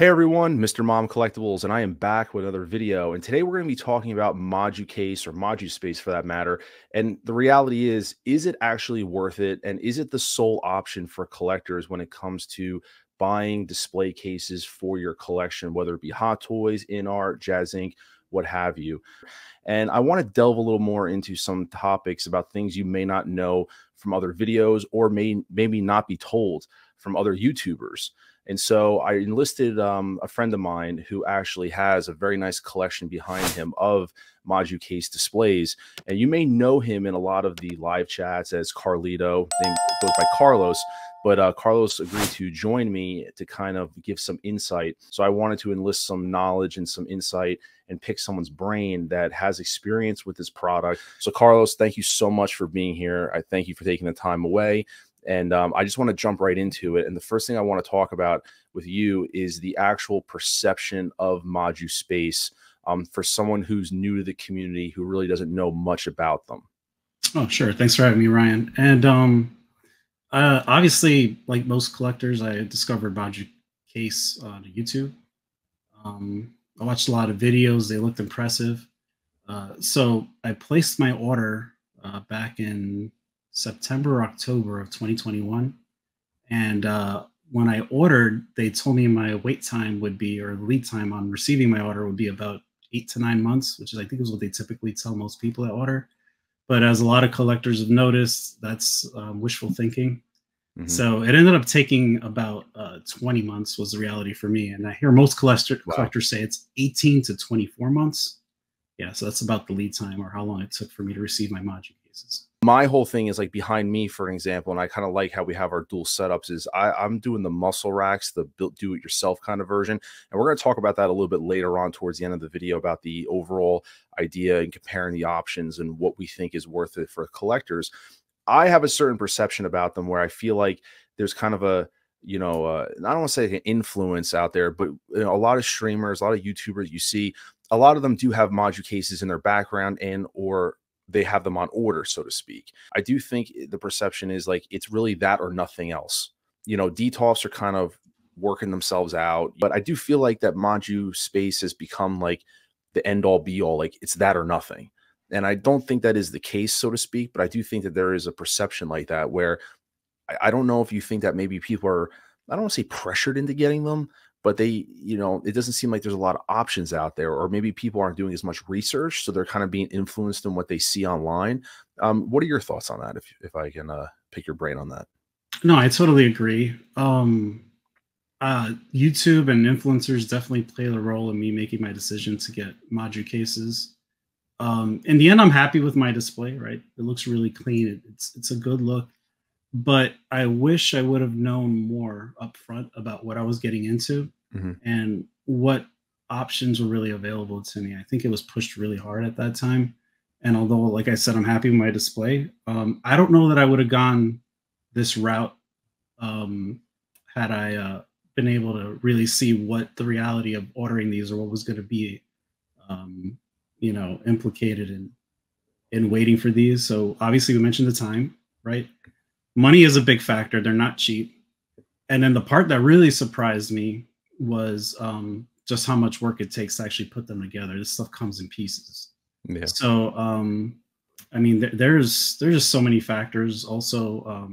Hey everyone, Mr. Mom Collectibles, and I am back with another video. And today we're going to be talking about MODUCASE or MODUSpace for that matter. And the reality is it actually worth it? And is it the sole option for collectors when it comes to buying display cases for your collection, whether it be Hot Toys, in art, Jazz Inc., what have you? And I want to delve a little more into some topics about things you may not know from other videos or maybe not be told from other YouTubers. And so I enlisted a friend of mine who actually has a very nice collection behind him of MODUCASE displays. And you may know him in a lot of the live chats as Carlito. His name goes by Carlos. But Carlos agreed to join me to kind of give some insight. So I wanted to enlist some knowledge and some insight and pick someone's brain that has experience with this product. So Carlos, thank you so much for being here. I thank you for taking the time away. And I just want to jump right into it. And the first thing I want to talk about with you is the actual perception of MODUSpace for someone who's new to the community, who really doesn't know much about them. Oh, sure. Thanks for having me, Ryan. And obviously, like most collectors, I discovered MODUCASE on YouTube. I watched a lot of videos. They looked impressive. So I placed my order back in September or October of 2021. And when I ordered, they told me my wait time would be, or lead time on receiving my order would be about 8 to 9 months, which is, I think, is what they typically tell most people that order. But as a lot of collectors have noticed, that's wishful thinking. Mm-hmm. So it ended up taking about 20 months was the reality for me. And I hear most collectors say it's 18 to 24 months. Yeah, so that's about the lead time or how long it took for me to receive my MODUCASEs. My whole thing is like behind me, for example, and I kind of like how we have our dual setups, is I'm doing the muscle racks, the do-it-yourself kind of version. And we're going to talk about that a little bit later on towards the end of the video about the overall idea and comparing the options and what we think is worth it for collectors. I have a certain perception about them where I feel like there's kind of a, I don't want to say like an influence out there, but a lot of streamers, a lot of YouTubers you see, a lot of them do have MODUCASEs in their background or they have them on order, so to speak. I do think the perception is like it's really that or nothing else. DTOFs are kind of working themselves out, but I do feel like that MODUSpace has become like the end all be all, like it's that or nothing. And I don't think that is the case, so to speak, but I do think that there is a perception like that where I don't know if you think that maybe people are, I don't want to say pressured into getting them, but they, it doesn't seem like there's a lot of options out there, or maybe people aren't doing as much research, so they're kind of being influenced in what they see online. What are your thoughts on that, if I can pick your brain on that? No, I totally agree. YouTube and influencers definitely play the role in me making my decision to get MODUCASEs. In the end, I'm happy with my display, right? It looks really clean. It's a good look. But I wish I would have known more upfront about what I was getting into and what options were really available to me. I think it was pushed really hard at that time. And although, like I said, I'm happy with my display, I don't know that I would have gone this route had I been able to really see what the reality of ordering these or what was going to be, implicated in waiting for these. So obviously we mentioned the time, right? Money is a big factor. They're not cheap. And then the part that really surprised me was just how much work it takes to actually put them together. This stuff comes in pieces. Yeah. So, I mean, there's just so many factors. Also,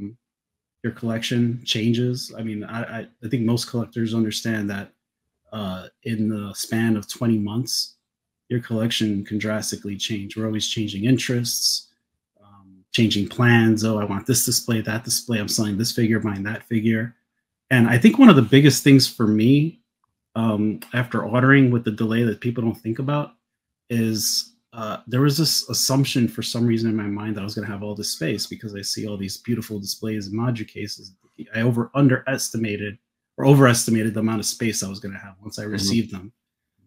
your collection changes. I mean, I think most collectors understand that in the span of 20 months, your collection can drastically change. We're always changing interests, changing plans. Oh, I want this display, that display. I'm selling this figure, buying that figure. And I think one of the biggest things for me after ordering with the delay that people don't think about is there was this assumption for some reason in my mind that I was going to have all this space because I see all these beautiful displays and MODUCASEs. I overestimated the amount of space I was going to have once I received them.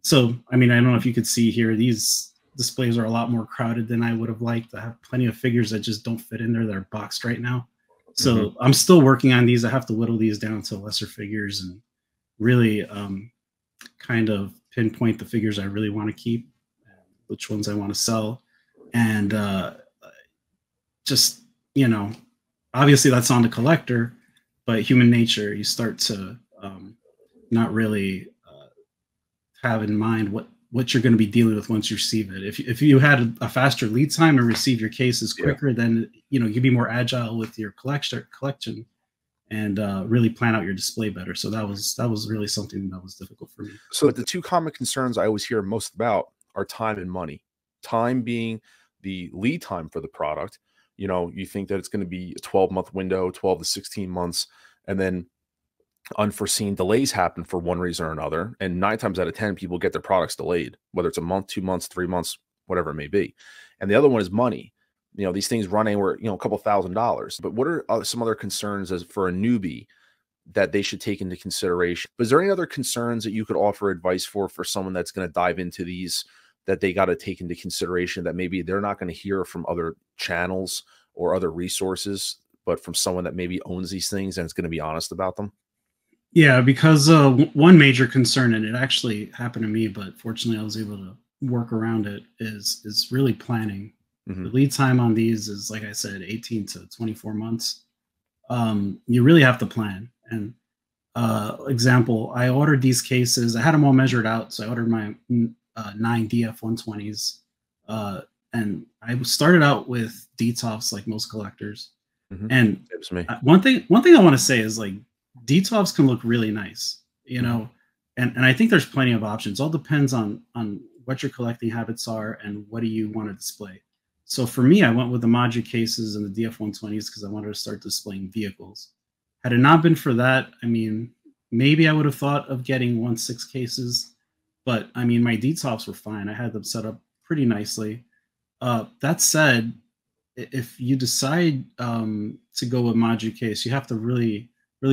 So, I mean, I don't know if you could see here, these displays are a lot more crowded than I would have liked. I have plenty of figures that just don't fit in there. They're boxed right now. So I'm still working on these. I have to whittle these down to lesser figures and really kind of pinpoint the figures I really want to keep, which ones I want to sell. And just, obviously that's on the collector, but human nature, you start to not really have in mind what you're going to be dealing with once you receive it. If you had a faster lead time and receive your cases Yeah. quicker, then you'd be more agile with your collection and really plan out your display better. So that was really something that was difficult for me. So the two common concerns I always hear most about are time and money. Time being the lead time for the product. You think that it's going to be a 12-month window, 12 to 16 months, and then unforeseen delays happen for one reason or another. And 9 times out of 10, people get their products delayed, whether it's a month, 2 months, 3 months, whatever it may be. And the other one is money. These things run anywhere, a couple $1,000s. But what are some other concerns as for a newbie that they should take into consideration? But is there any other concerns that you could offer advice for someone that's going to dive into these that they got to take into consideration that maybe they're not going to hear from other channels or other resources, but from someone that maybe owns these things and is going to be honest about them? Yeah, because one major concern, and it actually happened to me, but fortunately I was able to work around it, is really planning. The lead time on these is, like I said, 18 to 24 months. You really have to plan. And example, I ordered these cases. I had them all measured out, so I ordered my 9 DF120s, and I started out with DTOFs like most collectors. And one thing I want to say is, like, DTOFs can look really nice, and I think there's plenty of options. All depends on what your collecting habits are and what do you want to display. So for me, I went with the Modu cases and the DF120s because I wanted to start displaying vehicles. Had it not been for that, I mean, maybe I would have thought of getting 1.6 cases, but I mean, my DTOFs were fine. I had them set up pretty nicely. That said, if you decide to go with Modu case, you have to really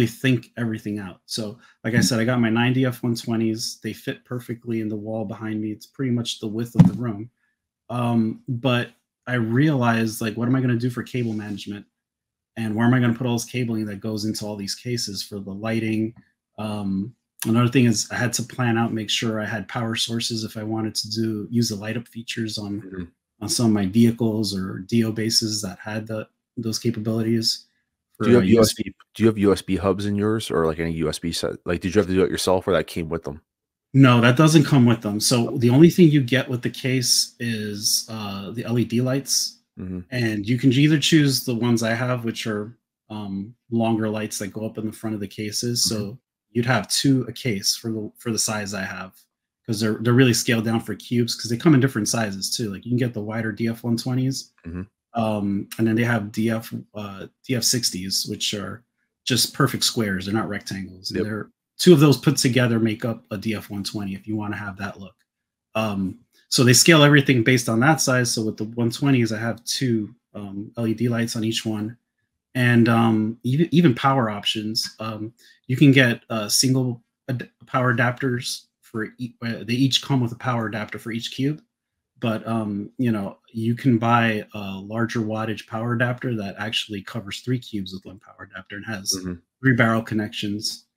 think everything out. So like I said, I got my 9 DF120s. They fit perfectly in the wall behind me. It's pretty much the width of the room. But I realized, like, what am I going to do for cable management? And where am I going to put all this cabling that goes into all these cases for the lighting? Another thing is I had to plan out, make sure I had power sources if I wanted to use the light up features on some of my vehicles or DO bases that had those capabilities. Do you have USB? Do you have USB hubs in yours, or like any USB set? Like, did you have to do it yourself, or that came with them? No, that doesn't come with them. So the only thing you get with the case is the LED lights, and you can either choose the ones I have, which are longer lights that go up in the front of the cases. So you'd have 2 a case for the size I have, because they're really scaled down for cubes, because they come in different sizes too. Like, you can get the wider DF120s. And then they have DF60s, which are just perfect squares. They're not rectangles. Yep. They're 2 of those put together make up a DF120 if you want to have that look. So they scale everything based on that size. So with the 120s, I have 2 LED lights on each one, and even power options. You can get single power adapters for they each come with a power adapter for each cube. But you can buy a larger wattage power adapter that actually covers 3 cubes with 1 power adapter and has 3 barrel connections.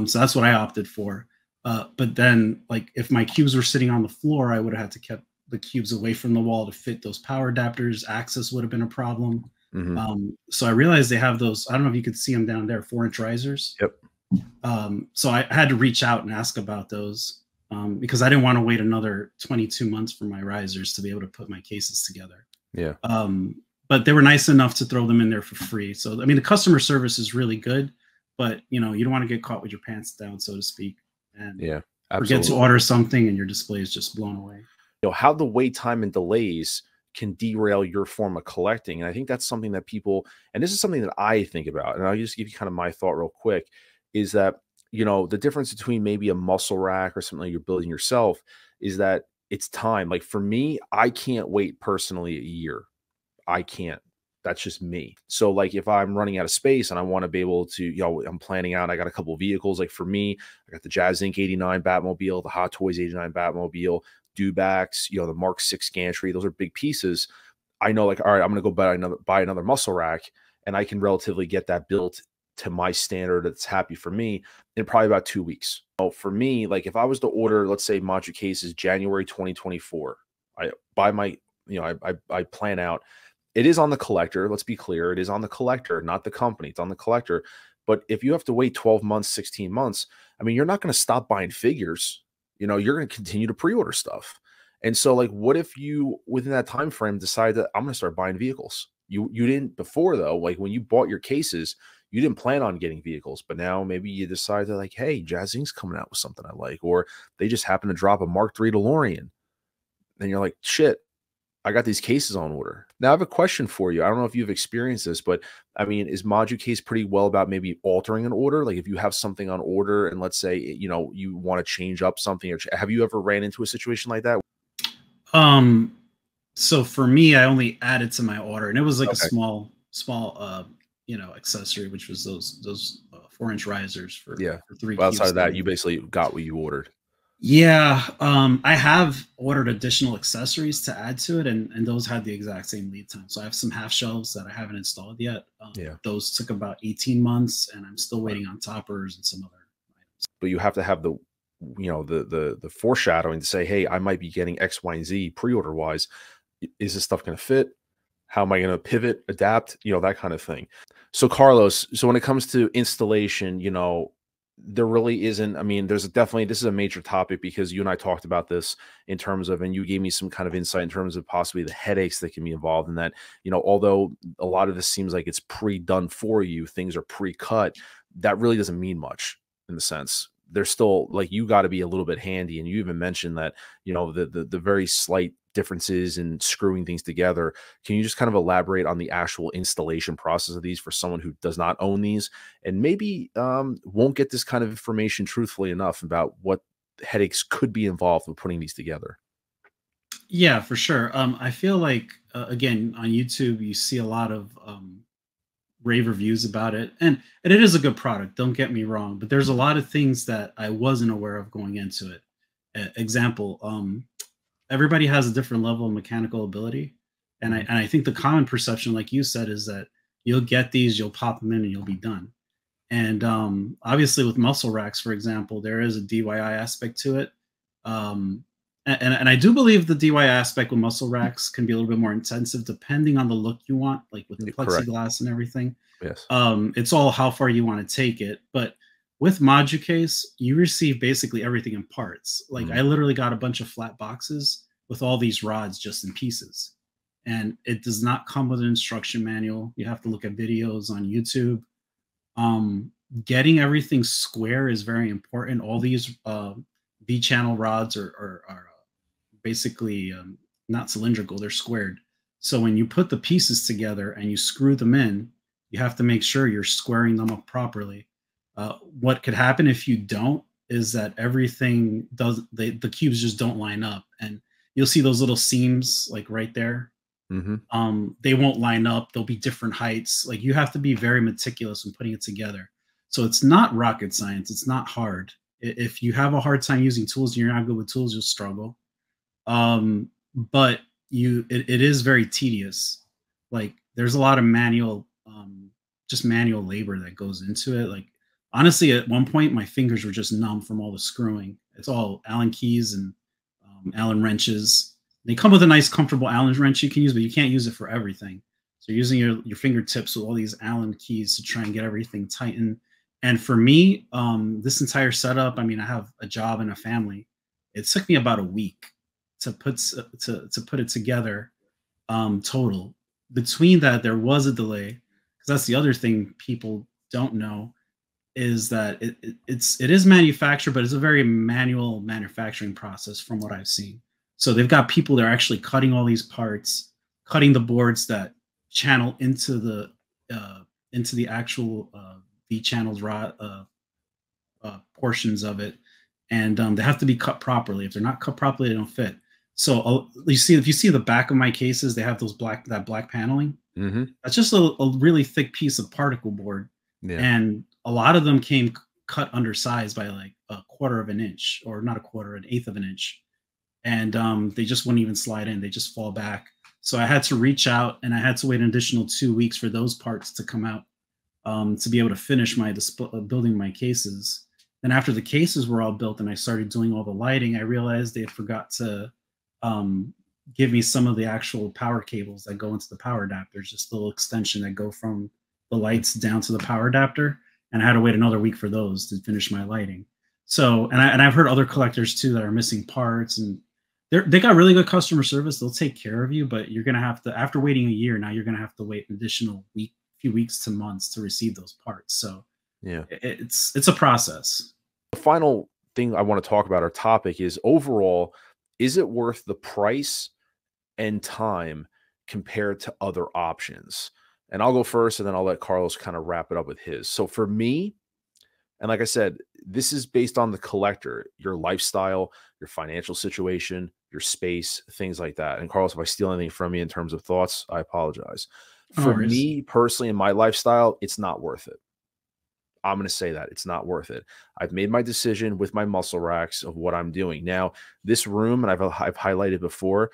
So that's what I opted for. But then, like, if my cubes were sitting on the floor, I would have had to keep the cubes away from the wall to fit those power adapters. Access would have been a problem. So I realized they have those. I don't know if you could see them down there, 4-inch risers. Yep. So I had to reach out and ask about those. Because I didn't want to wait another 22 months for my risers to be able to put my cases together. Yeah. But they were nice enough to throw them in there for free. So, I mean, the customer service is really good, but you don't want to get caught with your pants down, so to speak, and forget to order something and your display is just blown away. How the wait time and delays can derail your form of collecting. And I think that's something that people, and this is something that I think about, and I'll just give you kind of my thought real quick, is that the difference between maybe a muscle rack or something you're building yourself is that it's time. Like, for me, I can't wait personally a year. I can't. That's just me. So, like, if I'm running out of space and I want to be able to, I'm planning out, I got a couple of vehicles. Like, for me, I got the Jazz Inc. 89 Batmobile, the Hot Toys 89 Batmobile, Dewbacks, the Mark 6 gantry. Those are big pieces. I know, like, all right, I'm going to go buy another muscle rack, and I can relatively get that built to my standard that's happy for me in probably about 2 weeks. So for me, like, if I was to order, let's say, Modu cases January 2024, I buy my, I plan out. It is on the collector. Let's be clear. It is on the collector, not the company. It's on the collector. But if you have to wait 12 months, 16 months, I mean, you're not going to stop buying figures. you know, you're going to continue to pre-order stuff. And so like, what if you within that time frame decide that I'm going to start buying vehicles? You didn't before though, like when you bought your cases, you didn't plan on getting vehicles, but now maybe you decide that like, hey, Jazz Inc.'s coming out with something I like, or they just happen to drop a Mark III DeLorean. Then you're like, shit, I got these cases on order. Now I have a question for you. I don't know if you've experienced this, but I mean, is ModuCase pretty well about maybe altering an order? Like if you have something on order and let's say, you know, you want to change up something, or have you ever ran into a situation like that? So for me, I only added to my order, and it was like Okay. a small, you know, accessory, which was those 4-inch risers for, Yeah. for 3 Well, outside cubes. of that, you basically got what you ordered. Yeah, I have ordered additional accessories to add to it, and those had the exact same lead time. So I have some half shelves that I haven't installed yet. Yeah. Those took about 18 months, and I'm still Right. waiting on toppers and some other items. But you have to have the, you know, the foreshadowing to say, hey, I might be getting X, Y, and Z pre-order wise. Is this stuff going to fit? How am I going to pivot, adapt, you know, that kind of thing. So Carlos, so when it comes to installation, you know, there really isn't, I mean, there's definitely, this is a major topic because you and I talked about this in terms of, and you gave me some kind of insight in terms of possibly the headaches that can be involved in that, you know, although a lot of this seems like it's pre-done for you, things are pre-cut, that really doesn't mean much in the sense. There's still like, you got to be a little bit handy. And you even mentioned that, you know, the very slight differences in screwing things together. Can you just kind of elaborate on the actual installation process of these for someone who does not own these and maybe won't get this kind of information truthfully enough about what headaches could be involved with putting these together? Yeah, for sure. I feel like again on YouTube, you see a lot of rave reviews about it, and it is a good product. Don't get me wrong, but there's a lot of things that I wasn't aware of going into it. Example, everybody has a different level of mechanical ability, and I think the common perception, like you said, is that you'll get these, you'll pop them in, and you'll be done. And obviously, with muscle racks, for example, there is a DIY aspect to it. And I do believe the DIY aspect with muscle racks can be a little bit more intensive depending on the look you want, like with the Correct. plexiglass and everything. Yes. It's all how far you want to take it. But with ModuCase, you receive basically everything in parts. Like I literally got a bunch of flat boxes with all these rods just in pieces. And it does not come with an instruction manual. You have to look at videos on YouTube. Getting everything square is very important. All these V channel rods are basically not cylindrical, they're squared. So when you put the pieces together and you screw them in, you have to make sure you're squaring them up properly. What could happen if you don't is that everything does, the cubes just don't line up, and you'll see those little seams like right there. They won't line up, they'll be different heights. Like you have to be very meticulous when putting it together. So it's not rocket science, it's not hard. If you have a hard time using tools and you're not good with tools, you'll struggle. But it is very tedious. Like there's a lot of manual, just manual labor that goes into it. Like honestly, at one point my fingers were just numb from all the screwing. It's all Allen keys and Allen wrenches. They come with a nice, comfortable Allen wrench you can use, but you can't use it for everything. So you're using your fingertips with all these Allen keys to try and get everything tightened. And for me, this entire setup, I mean, I have a job and a family. It took me about a week to put it together total. Between that, there was a delay, because that's the other thing people don't know, is that it is manufactured, but it's a very manual manufacturing process from what I've seen. So they've got people that are actually cutting all these parts, cutting the boards that channel into the actual V channels portions of it, and they have to be cut properly. If they're not cut properly, they don't fit. So you see, if you see the back of my cases, they have those black paneling. That's just a really thick piece of particle board, and a lot of them came cut undersized by like a quarter of an inch, or not a quarter, an eighth of an inch, and they just wouldn't even slide in. They just fall back. So I had to reach out, and I had to wait an additional 2 weeks for those parts to come out to be able to finish my building my cases. Then after the cases were all built and I started doing all the lighting, I realized they had forgot to give me some of the actual power cables that go into the power adapters, just a little extension that go from the lights down to the power adapter. And I had to wait another week for those to finish my lighting. So, and I've heard other collectors too that are missing parts, and they got really good customer service. They'll take care of you, but you're gonna have to, after waiting a year, now you're gonna have to wait an additional few weeks to months to receive those parts. So Yeah. it's a process. The final thing I want to talk about, our topic, is overall, is it worth the price and time compared to other options? And I'll go first, and then I'll let Carlos kind of wrap it up with his. So for me, and like I said, this is based on the collector, your lifestyle, your financial situation, your space, things like that. And Carlos, if I steal anything from you in terms of thoughts, I apologize. No For worries. me personally, in my lifestyle, it's not worth it. I'm going to say that it's not worth it. I've made my decision with my muscle racks of what I'm doing. Now, this room, and I've highlighted before,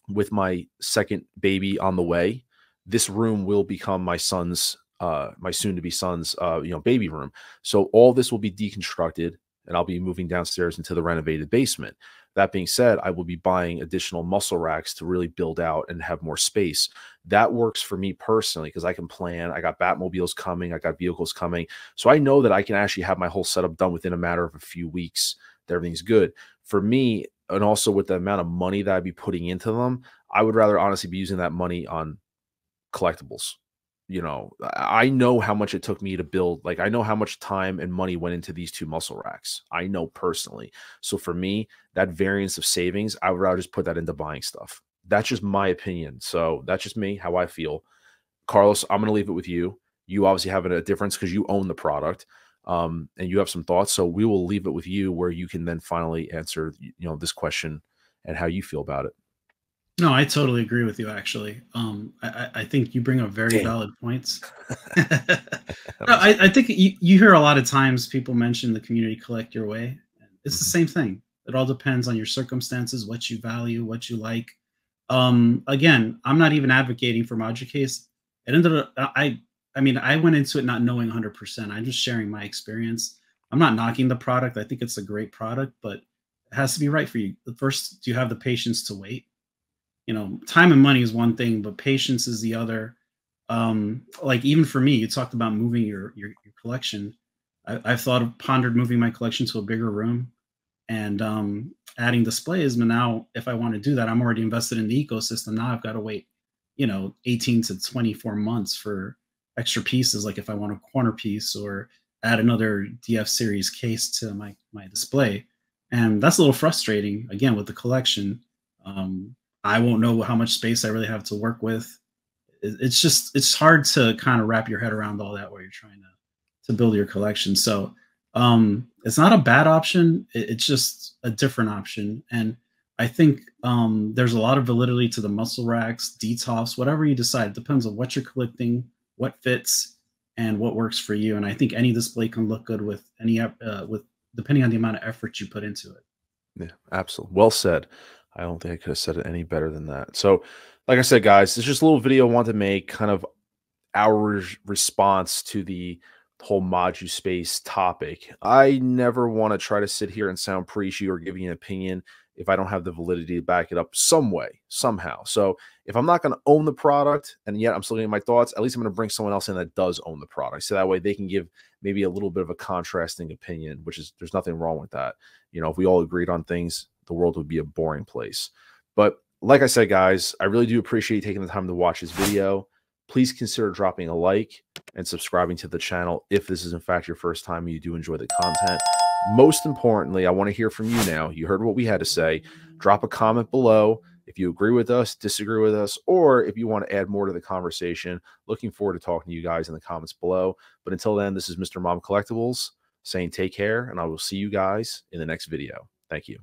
with my second baby on the way, this room will become my son's, my soon-to-be son's, baby room. So all this will be deconstructed, and I'll be moving downstairs into the renovated basement. That being said, I will be buying additional muscle racks to really build out and have more space. That works for me personally because I can plan. I got Batmobiles coming. I got vehicles coming. So I know that I can actually have my whole setup done within a matter of a few weeks. That everything's good. For me, and also with the amount of money that I'd be putting into them, I would rather honestly be using that money on collectibles. I know how much it took me to build, like, I know how much time and money went into these two muscle racks. I know personally. So for me, that variance of savings, I would rather just put that into buying stuff. That's just my opinion. So that's just me, how I feel. Carlos, I'm going to leave it with you. You obviously have a difference because you own the product, and you have some thoughts. So we will leave it with you where you can then finally answer, this question and how you feel about it. No, I totally agree with you. Actually, I think you bring up very Damn. valid points. No, I think you hear a lot of times people mention the community collect your way. It's the same thing. It all depends on your circumstances, what you value, what you like. Again, I'm not even advocating for ModuCase. It ended up, I mean, I went into it not knowing 100%. I'm just sharing my experience. I'm not knocking the product. I think it's a great product, but it has to be right for you. First, do you have the patience to wait? Time and money is one thing, but patience is the other. Like even for me, you talked about moving your collection. I've pondered moving my collection to a bigger room and adding displays. But now, if I want to do that, I'm already invested in the ecosystem. Now I've got to wait, 18 to 24 months for extra pieces. Like if I want a corner piece or add another DF series case to my display, and that's a little frustrating. Again, with the collection. I won't know how much space I really have to work with. It's hard to kind of wrap your head around all that while you're trying to build your collection. So it's not a bad option. It's just a different option. And I think there's a lot of validity to the muscle racks, detox, whatever you decide. It depends on what you're collecting, what fits, and what works for you. And I think any display can look good with depending on the amount of effort you put into it. Yeah, absolutely. Well said. I don't think I could have said it any better than that. So, like I said, guys, it's just a little video I want to make, kind of our response to the whole Moduspace topic. I never want to try to sit here and sound preachy or give you an opinion if I don't have the validity to back it up some way, somehow. So if I'm not going to own the product and yet I'm still getting my thoughts, at least I'm going to bring someone else in that does own the product. So that way they can give maybe a little bit of a contrasting opinion, which is, there's nothing wrong with that. If we all agreed on things, the world would be a boring place. But like I said, guys, I really do appreciate you taking the time to watch this video. Please consider dropping a like and subscribing to the channel if this is in fact your first time and you do enjoy the content. Most importantly, I want to hear from you now. You heard what we had to say. Drop a comment below if you agree with us, disagree with us, or if you want to add more to the conversation. Looking forward to talking to you guys in the comments below. But until then, this is Mr. Mom Collectibles saying take care, and I will see you guys in the next video. Thank you.